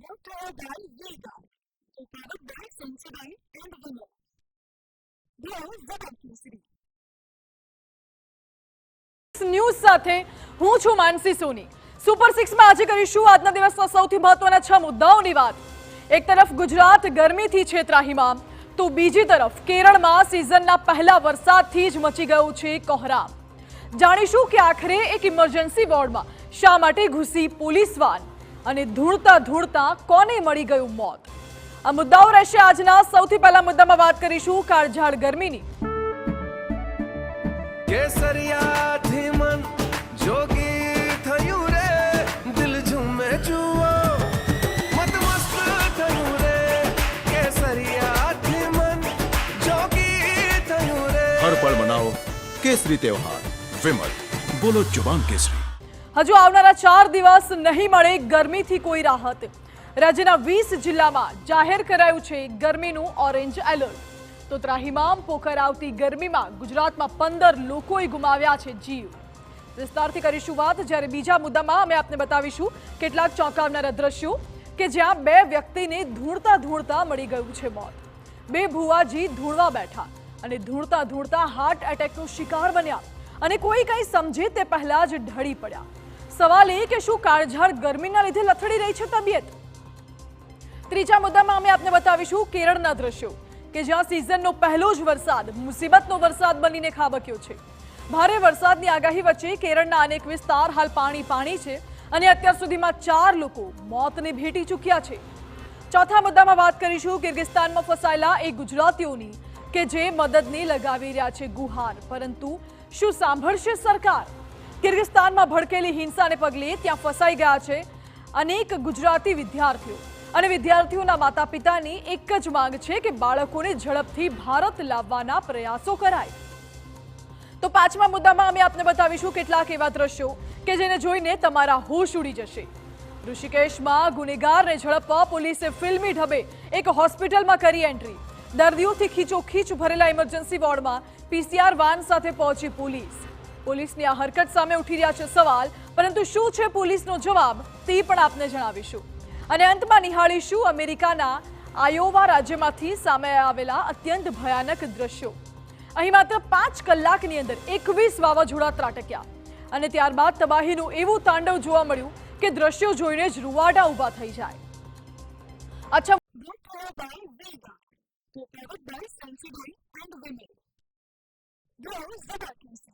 brought to you by Vega, prepared by Sensodyne and Vinod. Here's the City. News સાથે હું છું માનસી સોની। Super 6 માં આજે કરીશું આજના દિવસના સૌથી મહત્વના 6 મુદ્દાઓની વાત। એક તરફ ગુજરાત ગરમીથી છે ત્રાહિમામ, તો બીજી તરફ કેરળમાં સિઝનના પહેલા વરસાદથી જ મચી ગયું છે કોહરામ। જાણીશું કે આખરે એક ઇમરજન્સી વોર્ડમાં શા માટે ઘૂસી પોલીસ વાન અને ધૂળતા ધૂળતા કોને મળી ગયું મોત। આ મુદ્દાઓ રહેશે આજના સૌથી પહેલા મુદ્દામાં વાત કરીશું કાળઝાળ ગરમીની। કેસરિયા ધીમન જોગી થયું રે દિલ ઝૂમે જુઓ મત મસ્ત થયું રે કેસરિયા ધીમન જોગી થયું રે हर पल मनाओ केसरी त्योहार विमल बोलो जुबान केसरी। હજુ આવનારા 4 દિવસ નહીં મળે ગરમીથી કોઈ રાહત। રાજ્યના 20 જિલ્લામાં જાહેર કરાયું છે ગરમીનું ઓરેન્જ એલર્ટ। તો ત્રાહિમામ પોખર આવતી ગરમીમાં ગુજરાતમાં 15 લોકોએ ગુમાવ્યા છે જીવ। વિસ્તારથી કરીશું વાત, જ્યારે બીજા મુદ્દામાં અમે આપને બતાવીશું કેટલાક ચોંકાવનારા દ્રશ્યો કે જ્યાં 2 વ્યક્તિને ધૂળતા ધૂળતા મળી ગયું છે મોત। 2 ભુવાજી ધૂળવા બેઠા અને ધૂળતા ધૂળતા હાર્ટ એટેકનો શિકાર બન્યા અને કોઈ કંઈ સમજે તે પહેલા જ ઢળી પડ્યા। સવાલ એ કે શું કાળઝાળ ગરમીના લીધે લથડી રહી છે તબિયત? ત્રીજા મુદ્દામાં અમે આપને બતાવીશું કેરળના દ્રશ્યો કે જ્યાં સિઝનનો પહેલો જ વરસાદ મુસીબતનો વરસાદ બનીને ખાબક્યો છે। ભારે વરસાદની આગાહી વચ્ચે કેરળના અનેક વિસ્તાર હાલ પાણી પાણી છે અને અત્યાર સુધીમાં 4 લોકો મોતને ભેટી ચૂક્યા છે। ચોથા મુદ્દામાં વાત કરીશું કિર્ગિસ્તાનમાં ફસાયેલા એક ગુજરાતીઓની કે જે મદદને લગાવી રહ્યા છે ગુહાર, પરંતુ શું સાંભળશે સરકાર? કિર્ગિસ્તાનમાં ભડકેલી હિંસાને પગલે ત્યાં ફસાઈ ગયા છે અનેક ગુજરાતી વિદ્યાર્થીઓ અને વિદ્યાર્થીઓના માતા પિતાની એક જ માંગ છે કે બાળકોને ઝડપથી ભારત લાવવાના પ્રયાસો કરાય। તો પાંચમા મુદ્દામાં અમે આપને બતાવીશું કેટલાક એવા દ્રશ્યો કે જેને જોઈને તમારા હોશ ઉડી જશે। ઋષિકેશમાં ગુનેગારને ઝડપવા પોલીસે ફિલ્મી ઢબે એક હોસ્પિટલમાં કરી એન્ટ્રી। દર્દીઓથી ખીચોખીચ ભરેલા ઇમરજન્સી વોર્ડમાં પીસીઆર વાન સાથે પહોંચી પોલીસ। પોલીસની આ હરકત સામે ઉઠી રહ્યા છે સવાલ, પરંતુ શું છે પોલીસનો જવાબ તે પણ આપને જણાવીશું। અને અંતમાં નિહાળીશું અમેરિકાના આયોવા રાજ્યમાંથી સામે આવેલા અત્યંત ભયાનક દ્રશ્યો। અહીં માત્ર 5 કલાકની અંદર 21 વાવાઝોડા ત્રાટક્યા અને ત્યારબાદ તબાહીનું એવું તાંડવ જોવા મળ્યું કે દ્રશ્યો જોઈને જ રૂવાડા ઊભા થઈ જાય। અચ્છા, Brought to you by Vega, prepared by Sensodyne and Vinod. Here's the City.